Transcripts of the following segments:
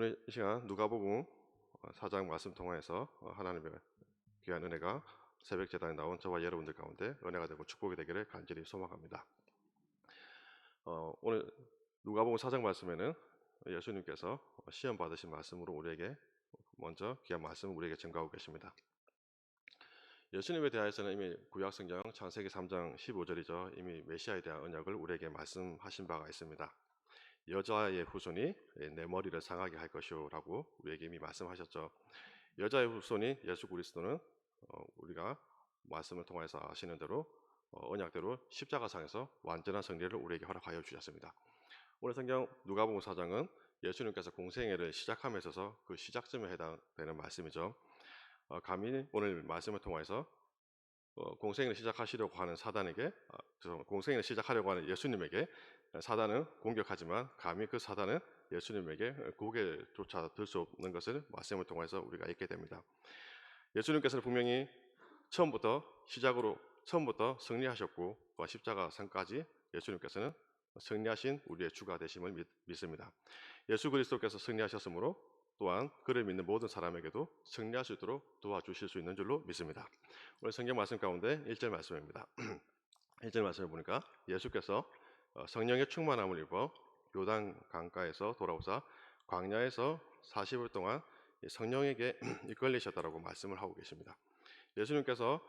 오늘 이 시간 누가복음 4장 말씀 통해서 하나님의 귀한 은혜가 새벽 제단에 나온 저와 여러분들 가운데 은혜가 되고 축복이 되기를 간절히 소망합니다. 오늘 누가복음 4장 말씀에는 예수님께서 시험 받으신 말씀으로 우리에게 먼저 귀한 말씀을 우리에게 증가하고 계십니다. 예수님에 대하여서는 이미 구약성경 창세기 3장 15절이죠. 이미 메시아에 대한 언약을 우리에게 말씀하신 바가 있습니다. 여자의 후손이 내 머리를 상하게 할 것이오라고 우리에게 이미 말씀하셨죠. 여자의 후손이 예수 그리스도는 우리가 말씀을 통해서 아시는 대로 언약대로 십자가상에서 완전한 승리를 우리에게 허락하여 주셨습니다. 오늘 성경 누가복음 4장은 예수님께서 공생애를 시작함에 있어서 그 시작점에 해당되는 말씀이죠. 감히 오늘 말씀을 통해서 공생애를 시작하시려고 하는 사단에게, 공생애를 시작하려고 하는 예수님에게 사단은 공격하지만 감히 그 사단은 예수님에게 고개조차 들 수 없는 것을 말씀을 통해서 우리가 읽게 됩니다. 예수님께서는 분명히 처음부터 승리하셨고 십자가상까지 예수님께서는 승리하신 우리의 주가 되심을 믿습니다. 예수 그리스도께서 승리하셨으므로 또한 그를 믿는 모든 사람에게도 승리할 수 있도록 도와주실 수 있는 줄로 믿습니다. 오늘 성경 말씀 가운데 1절 말씀입니다. 1절 말씀을 보니까 예수께서 성령의 충만함을 입어 요단 강가에서 돌아오사 광야에서 40일 동안 성령에게 이끌리셨다라고 말씀을 하고 계십니다. 예수님께서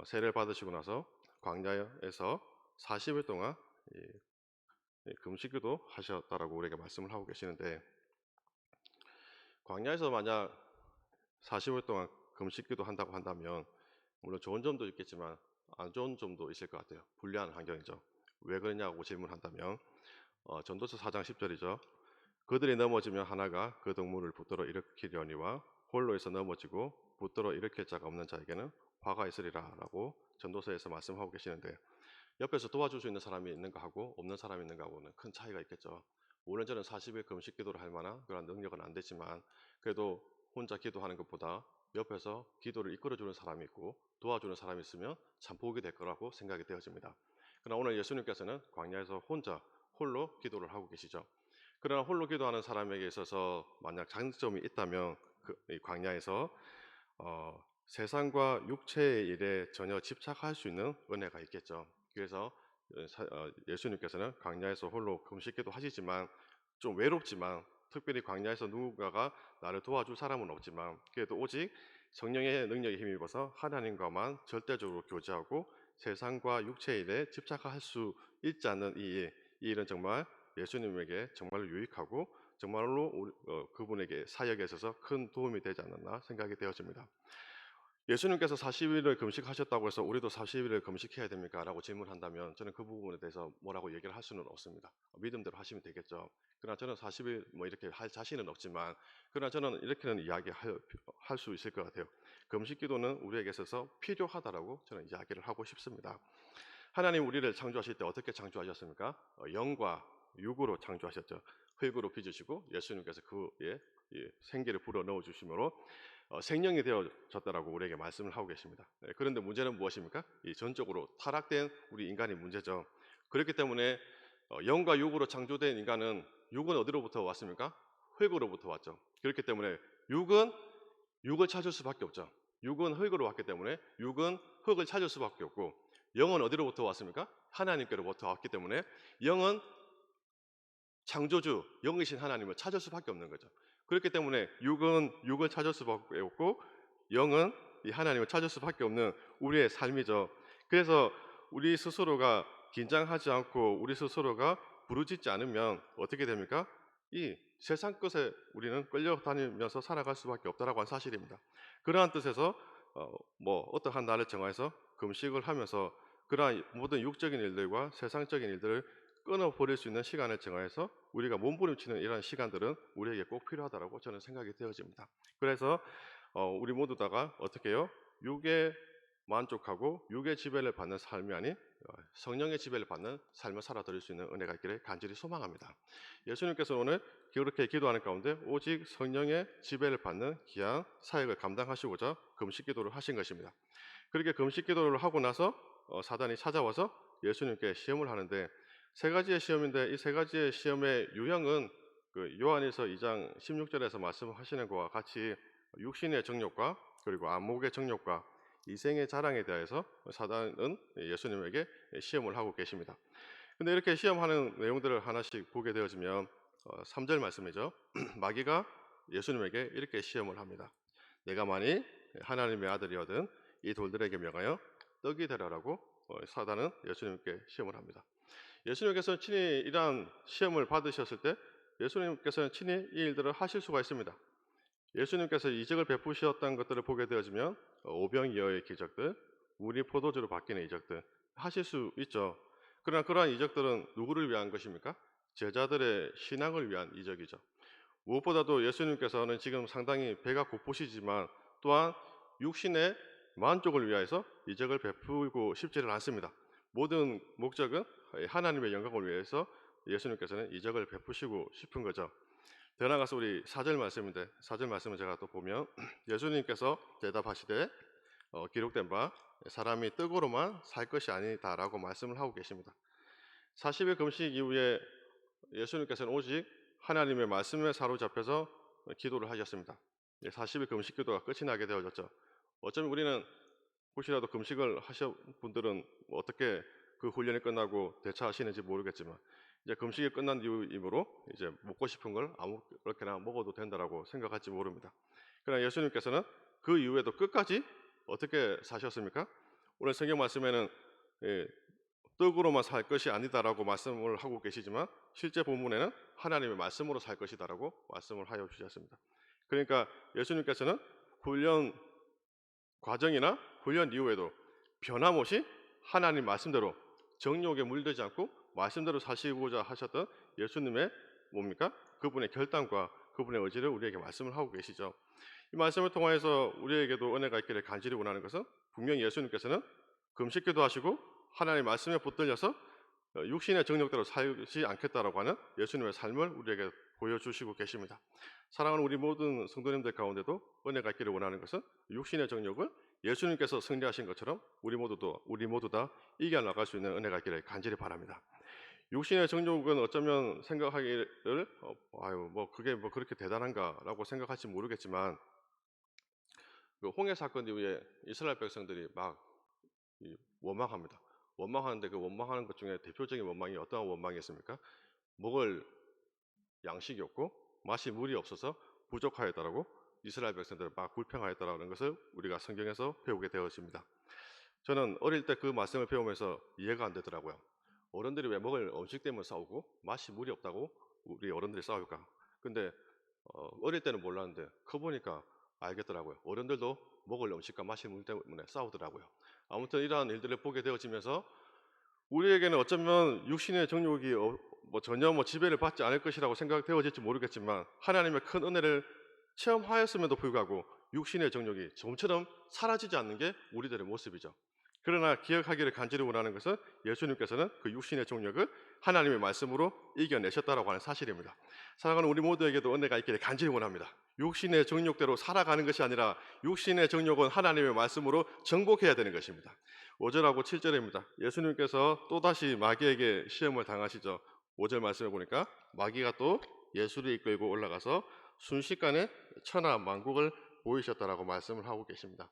세례를 받으시고 나서 광야에서 40일 동안 금식기도 하셨다라고 우리에게 말씀을 하고 계시는데, 광야에서 만약 40일 동안 금식기도 한다고 한다면 물론 좋은 점도 있겠지만 안 좋은 점도 있을 것 같아요. 불리한 환경이죠. 왜 그러냐고 질문한다면 전도서 4장 10절이죠. 그들이 넘어지면 하나가 그 동물을 붙들어 일으키려니와 홀로에서 넘어지고 붙들어 일으킬 자가 없는 자에게는 화가 있으리라 라고 전도서에서 말씀하고 계시는데, 옆에서 도와줄 수 있는 사람이 있는가 하고 없는 사람이 있는가 하고는 큰 차이가 있겠죠. 물론 저는 40일 금식 기도를 할 만한 그런 능력은 안 되지만 그래도 혼자 기도하는 것보다 옆에서 기도를 이끌어주는 사람이 있고 도와주는 사람이 있으면 참 복이 될 거라고 생각이 되어집니다. 그러나 오늘 예수님께서는 광야에서 홀로 기도를 하고 계시죠. 그러나 홀로 기도하는 사람에게 있어서 만약 장점이 있다면 이 광야에서 세상과 육체의 일에 전혀 집착할 수 있는 은혜가 있겠죠. 그래서 예수님께서는 광야에서 홀로 금식기도 하시지만 좀 외롭지만, 특별히 광야에서 누군가가 나를 도와줄 사람은 없지만 그래도 오직 성령의 능력에 힘입어서 하나님과만 절대적으로 교제하고 세상과 육체의 일에 집착할 수 있지 않는 이 일은 정말 예수님에게 정말로 유익하고 정말로 그분에게 사역에 있어서 큰 도움이 되지 않았나 생각이 되어집니다. 예수님께서 40일을 금식하셨다고 해서 우리도 40일을 금식해야 됩니까? 라고 질문한다면 저는 그 부분에 대해서 뭐라고 얘기를 할 수는 없습니다. 믿음대로 하시면 되겠죠. 그러나 저는 40일 이렇게 할 자신은 없지만, 그러나 저는 이렇게는 이야기할 수 있을 것 같아요. 금식 기도는 우리에게 있어서 필요하다라고 저는 이야기를 하고 싶습니다. 하나님 우리를 창조하실 때 어떻게 창조하셨습니까? 영과 육으로 창조하셨죠. 흙으로 빚으시고 예수님께서 그의 생기를 불어 넣어 주심으로 생명이 되어졌다라고 우리에게 말씀을 하고 계십니다. 그런데 문제는 무엇입니까? 이 전적으로 타락된 우리 인간이 문제죠. 그렇기 때문에 영과 육으로 창조된 인간은, 육은 어디로부터 왔습니까? 흙으로부터 왔죠. 그렇기 때문에 육을 찾을 수밖에 없죠. 육은 흙으로 왔기 때문에 육은 흙을 찾을 수밖에 없고, 영은 어디로부터 왔습니까? 하나님께로부터 왔기 때문에 영은 창조주, 영이신 하나님을 찾을 수밖에 없는 거죠. 그렇기 때문에 육은 육을 찾을 수밖에 없고 영은 이 하나님을 찾을 수밖에 없는 우리의 삶이죠. 그래서 우리 스스로가 긴장하지 않고 우리 스스로가 부르짖지 않으면 어떻게 됩니까? 이 세상 것에 우리는 끌려다니면서 살아갈 수밖에 없다라고 하는 사실입니다. 그러한 뜻에서 어떠한 날을 정해서 금식을 하면서 그러한 모든 육적인 일들과 세상적인 일들을 끊어버릴 수 있는 시간을 정해서 우리가 몸부림치는 이런 시간들은 우리에게 꼭 필요하다고 저는 생각이 되어집니다. 그래서 우리 모두 다가 어떻게 해요? 육에 만족하고 육의 지배를 받는 삶이 아닌 성령의 지배를 받는 삶을 살아드릴 수 있는 은혜가 있기를 간절히 소망합니다. 예수님께서 오늘 그렇게 기도하는 가운데 오직 성령의 지배를 받는 귀한 사역을 감당하시고자 금식 기도를 하신 것입니다. 그렇게 금식 기도를 하고 나서 사단이 찾아와서 예수님께 시험을 하는데, 세 가지의 시험인데 이 세 가지의 시험의 유형은 그 요한일서 2장 16절에서 말씀하시는 것과 같이 육신의 정욕과 그리고 안목의 정욕과 이생의 자랑에 대해서 사단은 예수님에게 시험을 하고 계십니다. 근데 이렇게 시험하는 내용들을 하나씩 보게 되어지면 3절 말씀이죠. 마귀가 예수님에게 이렇게 시험을 합니다. 내가 만일 하나님의 아들이거든 이 돌들에게 명하여 떡이 되라라고 사단은 예수님께 시험을 합니다. 예수님께서 친히 이러한 시험을 받으셨을 때 예수님께서는 친히 이 일들을 하실 수가 있습니다. 예수님께서 이적을 베푸셨다는 것들을 보게 되어지면 오병이어의 기적들, 물이 포도주로 바뀌는 이적들 하실 수 있죠. 그러나 그러한 이적들은 누구를 위한 것입니까? 제자들의 신앙을 위한 이적이죠. 무엇보다도 예수님께서는 지금 상당히 배가 고프시지만 또한 육신의 만족을 위해서 이적을 베풀고 싶지를 않습니다. 모든 목적은 하나님의 영광을 위해서 예수님께서는 이적을 베푸시고 싶은 거죠. 더 나아가서 우리 4절 말씀인데 4절 말씀을 제가 또 보면 예수님께서 대답하시되 기록된 바 사람이 떡으로만 살 것이 아니다라고 말씀을 하고 계십니다. 40일 금식 이후에 예수님께서는 오직 하나님의 말씀에 사로잡혀서 기도를 하셨습니다. 40일 금식 기도가 끝이 나게 되어졌죠. 어쩌면 우리는 혹시라도 금식을 하신 분들은 어떻게 그 훈련이 끝나고 대처하시는지 모르겠지만 이제 금식이 끝난 이후이므로 이제 먹고 싶은 걸 아무렇게나 먹어도 된다라고 생각할지 모릅니다. 그러나 예수님께서는 그 이후에도 끝까지 어떻게 사셨습니까? 오늘 성경 말씀에는 떡으로만 살 것이 아니다라고 말씀을 하고 계시지만 실제 본문에는 하나님의 말씀으로 살 것이다라고 말씀을 하여 주셨습니다. 그러니까 예수님께서는 훈련 과정이나 훈련 이후에도 변함없이 하나님 말씀대로 정욕에 물들지 않고 말씀대로 사시고자 하셨던 예수님의 뭡니까? 그분의 결단과 그분의 의지를 우리에게 말씀을 하고 계시죠. 이 말씀을 통해서 우리에게도 은혜가 있기를 간절히 원하는 것은 분명히 예수님께서는 금식기도 하시고 하나님의 말씀에 붙들려서 육신의 정욕대로 살지 않겠다라고 하는 예수님의 삶을 우리에게 보여주시고 계십니다. 사랑하는 우리 모든 성도님들 가운데도 은혜가 있기를 원하는 것은 육신의 정욕을 예수님께서 승리하신 것처럼 우리 모두 다 이겨나갈 수 있는 은혜가 있기를 간절히 바랍니다. 육신의 정욕은 어쩌면 생각하기를 그게 그렇게 대단한가라고 생각할지 모르겠지만 그 홍해 사건 이후에 이스라엘 백성들이 막 원망합니다. 원망하는데 그 원망하는 것 중에 대표적인 원망이 어떠한 원망이었습니까? 먹을 양식이 없고 마실 물이 없어서 부족하였다라고 이스라엘 백성들을 막 불평하였다라는 것을 우리가 성경에서 배우게 되었습니다. 저는 어릴 때 그 말씀을 배우면서 이해가 안 되더라고요. 어른들이 왜 먹을 음식 때문에 싸우고 마실 물이 없다고 우리 어른들이 싸울까? 근데 어릴 때는 몰랐는데 커보니까 알겠더라고요. 어른들도 먹을 음식과 마실 물 때문에 싸우더라고요. 아무튼 이러한 일들을 보게 되어지면서 우리에게는 어쩌면 육신의 정욕이 전혀 지배를 받지 않을 것이라고 생각되어질지 모르겠지만 하나님의 큰 은혜를 체험하였음에도 불구하고 육신의 정욕이 좀처럼 사라지지 않는 게 우리들의 모습이죠. 그러나 기억하기를 간절히 원하는 것은 예수님께서는 그 육신의 정욕을 하나님의 말씀으로 이겨내셨다라고 하는 사실입니다. 사랑하는 우리 모두에게도 은혜가 있기를 간절히 원합니다. 육신의 정욕대로 살아가는 것이 아니라 육신의 정욕은 하나님의 말씀으로 정복해야 되는 것입니다. 5절하고 7절입니다. 예수님께서 또다시 마귀에게 시험을 당하시죠. 5절 말씀해 보니까 마귀가 또 예수를 이끌고 올라가서 순식간에 천하 만국을 보이셨다라고 말씀을 하고 계십니다.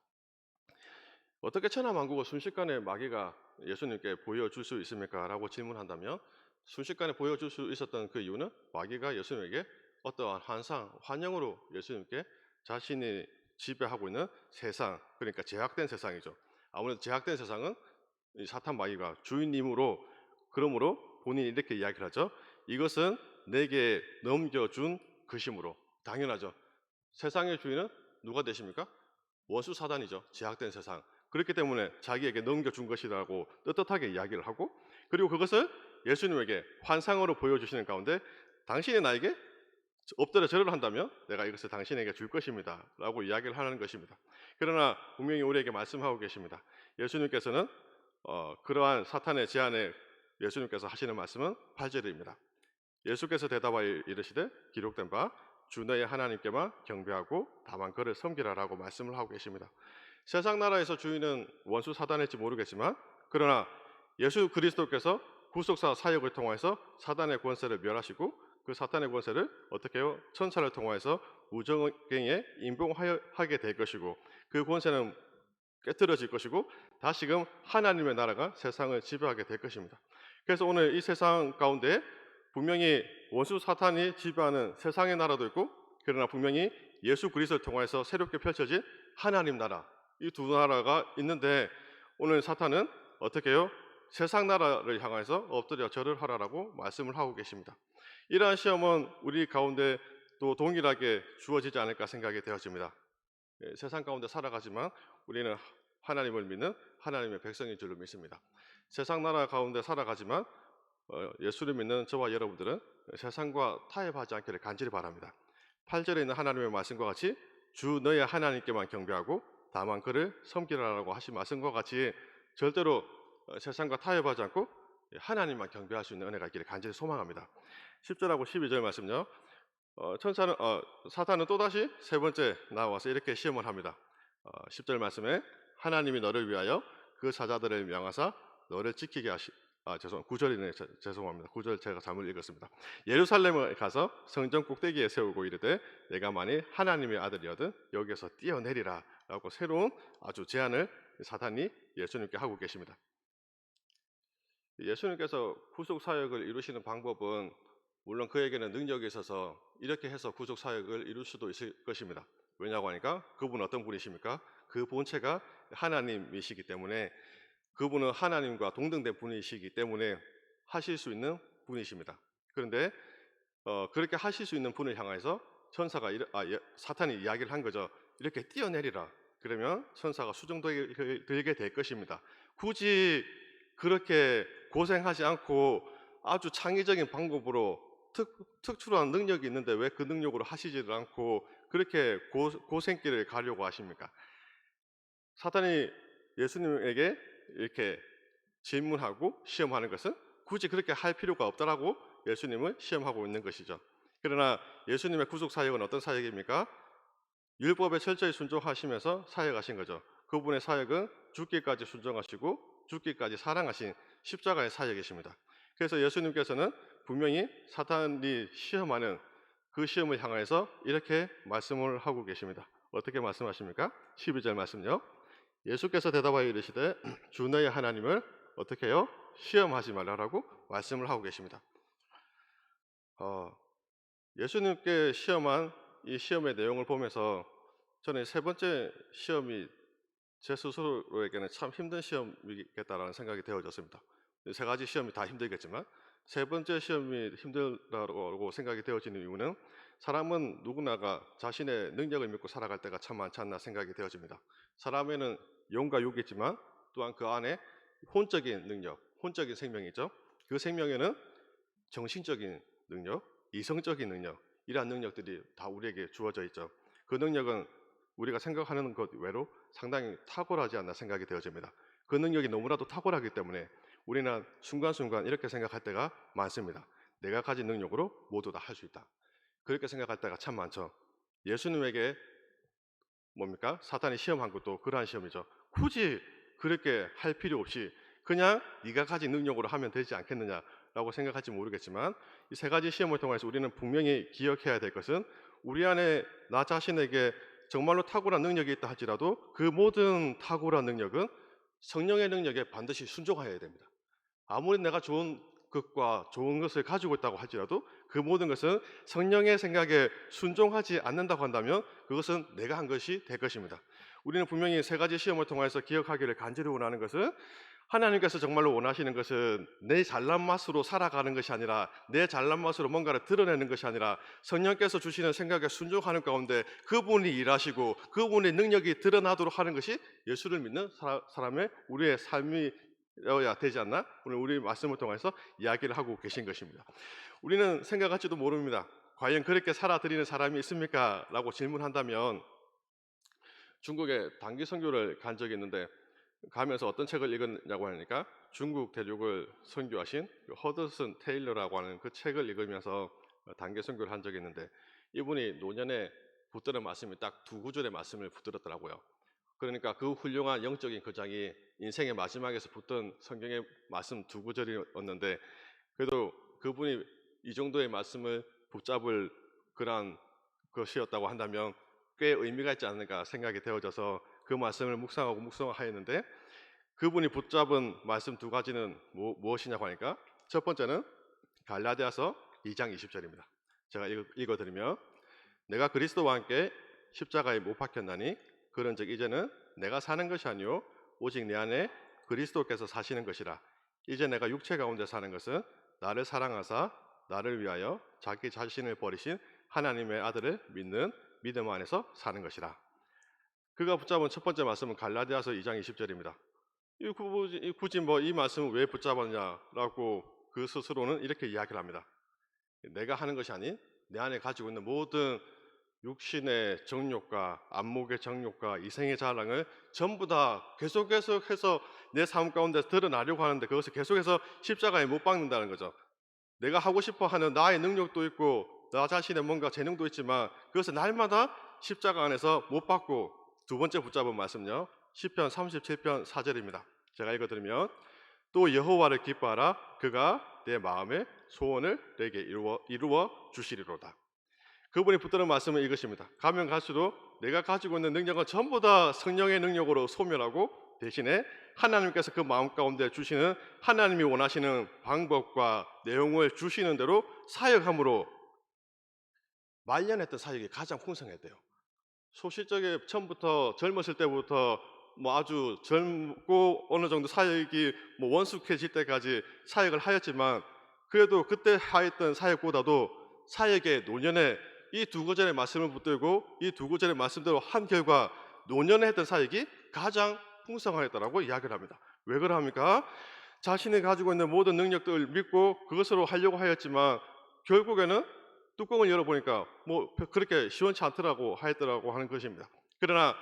어떻게 천하 만국을 순식간에 마귀가 예수님께 보여줄 수 있습니까? 라고 질문한다면 순식간에 보여줄 수 있었던 그 이유는 마귀가 예수님에게 어떠한 환영으로 예수님께 자신이 지배하고 있는 세상, 그러니까 제약된 세상이죠. 아무래도 제약된 세상은 이 사탄 마귀가 주인님으로, 그러므로 본인이 이렇게 이야기를 하죠. 이것은 내게 넘겨준 것이므로. 당연하죠. 세상의 주인은 누가 되십니까? 원수 사단이죠. 제약된 세상. 그렇기 때문에 자기에게 넘겨준 것이라고 떳떳하게 이야기를 하고, 그리고 그것을 예수님에게 환상으로 보여주시는 가운데 당신이 나에게 엎드려 절을 한다면 내가 이것을 당신에게 줄 것입니다 라고 이야기를 하는 것입니다. 그러나 분명히 우리에게 말씀하고 계십니다. 예수님께서는 그러한 사탄의 제안에 예수님께서 하시는 말씀은 8절입니다. 예수께서 대답하여 이르시되 기록된 바 주 너의 하나님께만 경배하고 다만 그를 섬기라라고 말씀을 하고 계십니다. 세상 나라에서 주인은 원수 사단일지 모르겠지만 그러나 예수 그리스도께서 구속사 사역을 통해서 사단의 권세를 멸하시고 그 사탄의 권세를 어떻게 해요? 천사를 통하여서 우정경에 임봉하게 될 것이고, 그 권세는 깨뜨려질 것이고 다시금 하나님의 나라가 세상을 지배하게 될 것입니다. 그래서 오늘 이 세상 가운데 분명히 원수 사탄이 지배하는 세상의 나라도 있고, 그러나 분명히 예수 그리스도를 통해서 새롭게 펼쳐진 하나님 나라, 이 두 나라가 있는데, 오늘 사탄은 어떻게 해요? 세상 나라를 향해서 엎드려 절을 하라라고 말씀을 하고 계십니다. 이러한 시험은 우리 가운데 또 동일하게 주어지지 않을까 생각이 되어집니다. 세상 가운데 살아가지만 우리는 하나님을 믿는 하나님의 백성인 줄로 믿습니다. 세상 나라 가운데 살아가지만 예수를 믿는 저와 여러분들은 세상과 타협하지 않기를 간절히 바랍니다. 8절에 있는 하나님의 말씀과 같이 주 너의 하나님께만 경배하고 다만 그를 섬기라라고 하신 말씀과 같이 절대로 세상과 타협하지 않고 하나님만 경배할 수 있는 은혜가 있기를 간절히 소망합니다. 10절하고 12절 말씀요. 사탄은 또다시 세 번째 나와서 이렇게 시험을 합니다. 10절 말씀에 하나님이 너를 위하여 그 사자들을 명하사 너를 지키게 9절이네. 죄송합니다. 9절 제가 잘못 읽었습니다. 예루살렘에 가서 성전 꼭대기에 세우고 이르되 내가 만일 하나님의 아들이거든 여기에서 뛰어내리라 라고 새로운 아주 제안을 사탄이 예수님께 하고 계십니다. 예수님께서 구속 사역을 이루시는 방법은 물론 그에게는 능력이 있어서 이렇게 해서 구속 사역을 이룰 수도 있을 것입니다. 왜냐고 하니까 그분은 어떤 분이십니까? 그 본체가 하나님이시기 때문에, 그분은 하나님과 동등된 분이시기 때문에 하실 수 있는 분이십니다. 그런데 그렇게 하실 수 있는 분을 향해서 사탄이 이야기를 한 거죠. 이렇게 뛰어내리라. 그러면 천사가 수정들게 될 것입니다. 굳이 그렇게 고생하지 않고 아주 창의적인 방법으로 특출한 능력이 있는데 왜 그 능력으로 하시지를 않고 그렇게 고생길을 가려고 하십니까? 사탄이 예수님에게 이렇게 질문하고 시험하는 것은 굳이 그렇게 할 필요가 없다라고 예수님을 시험하고 있는 것이죠. 그러나 예수님의 구속 사역은 어떤 사역입니까? 율법에 철저히 순종하시면서 사역하신 거죠. 그분의 사역은 죽기까지 순종하시고 죽기까지 사랑하신 십자가의 사역이십니다. 그래서 예수님께서는 분명히 사탄이 시험하는 그 시험을 향해서 이렇게 말씀을 하고 계십니다. 어떻게 말씀하십니까? 12절 말씀요. 예수께서 대답하여 이르시되 주 너의 하나님을 어떻게 해요? 시험하지 말라라고 말씀을 하고 계십니다. 예수님께 시험한 이 시험의 내용을 보면서 저는 세 번째 시험이 제 스스로에게는 참 힘든 시험이겠다라는 생각이 되어졌습니다. 세 가지 시험이 다 힘들겠지만 세 번째 시험이 힘들다고 생각이 되어지는 이유는, 사람은 누구나가 자신의 능력을 믿고 살아갈 때가 참 많지 않나 생각이 되어집니다. 사람에는 영과 육이 있지만 또한 그 안에 혼적인 능력, 혼적인 생명이죠. 그 생명에는 정신적인 능력, 이성적인 능력, 이러한 능력들이 다 우리에게 주어져 있죠. 그 능력은 우리가 생각하는 것 외로 상당히 탁월하지 않나 생각이 되어집니다. 그 능력이 너무나도 탁월하기 때문에 우리는 순간순간 이렇게 생각할 때가 많습니다. 내가 가진 능력으로 모두 다 할 수 있다. 그렇게 생각할 때가 참 많죠. 예수님에게 뭡니까? 사탄이 시험한 것도 그러한 시험이죠. 굳이 그렇게 할 필요 없이 그냥 네가 가진 능력으로 하면 되지 않겠느냐라고 생각할지 모르겠지만, 이 세 가지 시험을 통해서 우리는 분명히 기억해야 될 것은, 우리 안에 나 자신에게 정말로 탁월한 능력이 있다 할지라도 그 모든 탁월한 능력은 성령의 능력에 반드시 순종해야 됩니다. 아무리 내가 좋은 것과 좋은 것을 가지고 있다고 할지라도 그 모든 것은 성령의 생각에 순종하지 않는다고 한다면 그것은 내가 한 것이 될 것입니다. 우리는 분명히 세 가지 시험을 통해서 기억하기를 간절히 원하는 것은, 하나님께서 정말로 원하시는 것은 내 잘난 맛으로 살아가는 것이 아니라, 내 잘난 맛으로 뭔가를 드러내는 것이 아니라, 성령께서 주시는 생각에 순종하는 가운데 그분이 일하시고 그분의 능력이 드러나도록 하는 것이 예수를 믿는 사람의 우리의 삶이어야 되지 않나? 오늘 우리 말씀을 통해서 이야기를 하고 계신 것입니다. 우리는 생각할지도 모릅니다. 과연 그렇게 살아드리는 사람이 있습니까? 라고 질문한다면, 중국에 단기 선교를 간 적이 있는데 가면서 어떤 책을 읽었냐고 하니까 중국 대륙을 선교하신 허드슨 테일러라고 하는 그 책을 읽으면서 단기 선교를 한 적이 있는데, 이분이 노년에 붙드는 말씀이 딱 두 구절의 말씀을 붙들었더라고요. 그러니까 그 훌륭한 영적인 거장이 인생의 마지막에서 붙던 성경의 말씀 두 구절이었는데, 그래도 그분이 이 정도의 말씀을 붙잡을 그러한 것이었다고 한다면 꽤 의미가 있지 않을까 생각이 되어져서 그 말씀을 묵상하고 묵상하였는데, 그분이 붙잡은 말씀 두 가지는 무엇이냐고 하니까, 첫 번째는 갈라디아서 2장 20절입니다. 제가 읽어드리면, 내가 그리스도와 함께 십자가에 못 박혔나니 그런즉 이제는 내가 사는 것이 아니요 오직 내 안에 그리스도께서 사시는 것이라. 이제 내가 육체 가운데 사는 것은 나를 사랑하사 나를 위하여 자기 자신을 버리신 하나님의 아들을 믿는 믿음 안에서 사는 것이라. 그가 붙잡은 첫 번째 말씀은 갈라디아서 2장 20절입니다. 굳이 뭐 이 말씀을 왜 붙잡았냐라고 그 스스로는 이렇게 이야기를 합니다. 내가 하는 것이 아닌 내 안에 가지고 있는 모든 육신의 정욕과 안목의 정욕과 이생의 자랑을 전부 다 계속해서 내 삶 가운데 드러나려고 하는데, 그것을 계속해서 십자가에 못 박는다는 거죠. 내가 하고 싶어 하는 나의 능력도 있고 나 자신의 뭔가 재능도 있지만 그것을 날마다 십자가 안에서 못 박고, 두 번째 붙잡은 말씀요, 시편 37편 4절입니다. 제가 읽어드리면, 또 여호와를 기뻐하라. 그가 내 마음의 소원을 내게 이루어 주시리로다. 그분이 붙드는 말씀은 이것입니다. 가면 갈수록 내가 가지고 있는 능력은 전부 다 성령의 능력으로 소멸하고, 대신에 하나님께서 그 마음 가운데 주시는 하나님이 원하시는 방법과 내용을 주시는 대로 사역함으로 말년했던 사역이 가장 풍성했대요. 소실적에 처음부터 젊었을 때부터 뭐 아주 젊고 어느 정도 사역이 뭐 원숙해질 때까지 사역을 하였지만, 그래도 그때 하였던 사역보다도 사역의 노년에 이 두 구절의 말씀을 붙들고 이 두 구절의 말씀대로 한 결과 노년에 했던 사역이 가장 풍성하였다라고 이야기를 합니다. 왜 그러합니까? 자신이 가지고 있는 모든 능력들을 믿고 그것으로 하려고 하였지만 결국에는 뚜껑을 열어보니까 뭐 그렇게 시원치 않더라고 하였더라고 하는 것입니다. 그러나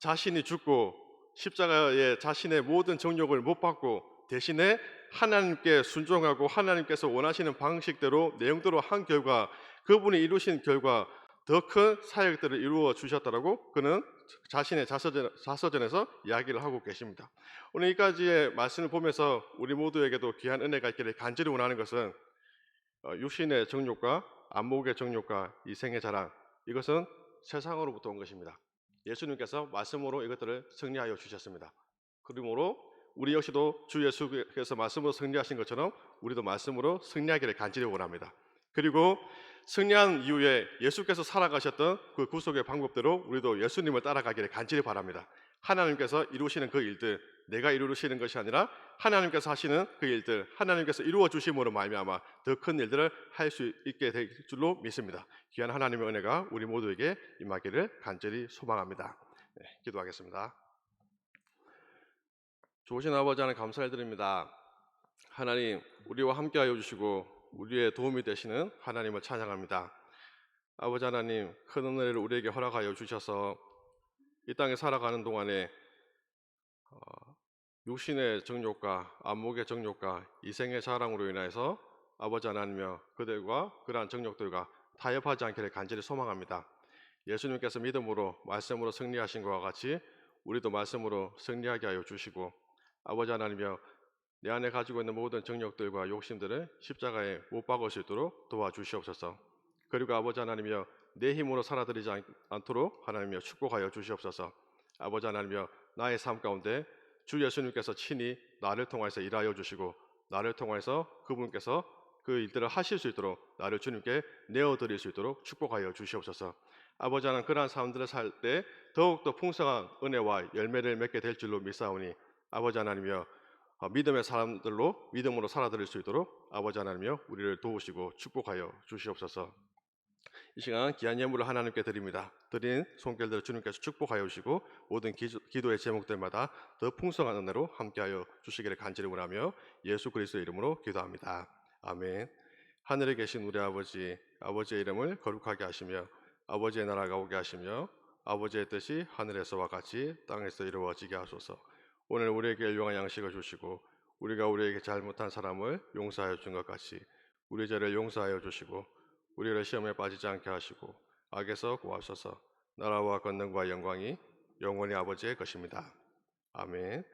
자신이 죽고 십자가에 자신의 모든 정욕을 못 받고 대신에 하나님께 순종하고 하나님께서 원하시는 방식대로 내용대로 한 결과, 그분이 이루신 결과 더 큰 사역들을 이루어 주셨다라고 그는 자신의 자서전에서 이야기를 하고 계십니다. 오늘 이까지의 말씀을 보면서 우리 모두에게도 귀한 은혜가 있기를 간절히 원하는 것은, 육신의 정욕과 안목의 정욕과 이생의 자랑, 이것은 세상으로부터 온 것입니다. 예수님께서 말씀으로 이것들을 승리하여 주셨습니다. 그러므로 우리 역시도 주 예수께서 말씀으로 승리하신 것처럼 우리도 말씀으로 승리하기를 간절히 원합니다. 그리고 승리한 이후에 예수께서 살아가셨던 그 구속의 방법대로 우리도 예수님을 따라가기를 간절히 바랍니다. 하나님께서 이루시는 그 일들, 내가 이루시는 것이 아니라 하나님께서 하시는 그 일들, 하나님께서 이루어 주심으로 말미암아 더 큰 일들을 할 수 있게 될 줄로 믿습니다. 귀한 하나님의 은혜가 우리 모두에게 임하기를 간절히 소망합니다. 네, 기도하겠습니다. 좋으신 아버지 하나님 감사드립니다. 하나님, 우리와 함께하여 주시고 우리의 도움이 되시는 하나님을 찬양합니다. 아버지 하나님, 큰 은혜를 우리에게 허락하여 주셔서 이 땅에 살아가는 동안에 육신의 정욕과 안목의 정욕과 이생의 자랑으로 인해서 아버지 하나님이여 그들과 그러한 정욕들과 타협하지 않기를 간절히 소망합니다. 예수님께서 믿음으로 말씀으로 승리하신 것과 같이 우리도 말씀으로 승리하게 하여 주시고, 아버지 하나님이여 내 안에 가지고 있는 모든 정욕들과 욕심들을 십자가에 못 박을 수 있도록 도와주시옵소서. 그리고 아버지 하나님이여 내 힘으로 살아들이지 않도록 하나님이여 축복하여 주시옵소서. 아버지 하나님이여 나의 삶 가운데 주 예수님께서 친히 나를 통해서 일하여 주시고 나를 통해서 그분께서 그 일들을 하실 수 있도록 나를 주님께 내어드릴 수 있도록 축복하여 주시옵소서. 아버지 하나님, 그러한 사람들을 살 때 더욱더 풍성한 은혜와 열매를 맺게 될 줄로 믿사오니 아버지 하나님이여 믿음의 사람들로 믿음으로 살아드릴 수 있도록 아버지 하나님이여 우리를 도우시고 축복하여 주시옵소서. 이 시간 귀한 예물을 하나님께 드립니다. 드린 손길들을 주님께서 축복하여 주시고 모든 기도의 제목들마다 더 풍성한 은혜로 함께하여 주시기를 간절히 원하며 예수 그리스도의 이름으로 기도합니다. 아멘. 하늘에 계신 우리 아버지, 아버지의 이름을 거룩하게 하시며 아버지의 나라가 오게 하시며 아버지의 뜻이 하늘에서와 같이 땅에서 이루어지게 하소서. 오늘 우리에게 일용할 양식을 주시고 우리가 우리에게 잘못한 사람을 용서하여 준 것 같이 우리 죄를 용서하여 주시고 우리를 시험에 빠지지 않게 하시고 악에서 구하소서. 나라와 권능과 영광이 영원히 아버지의 것입니다. 아멘.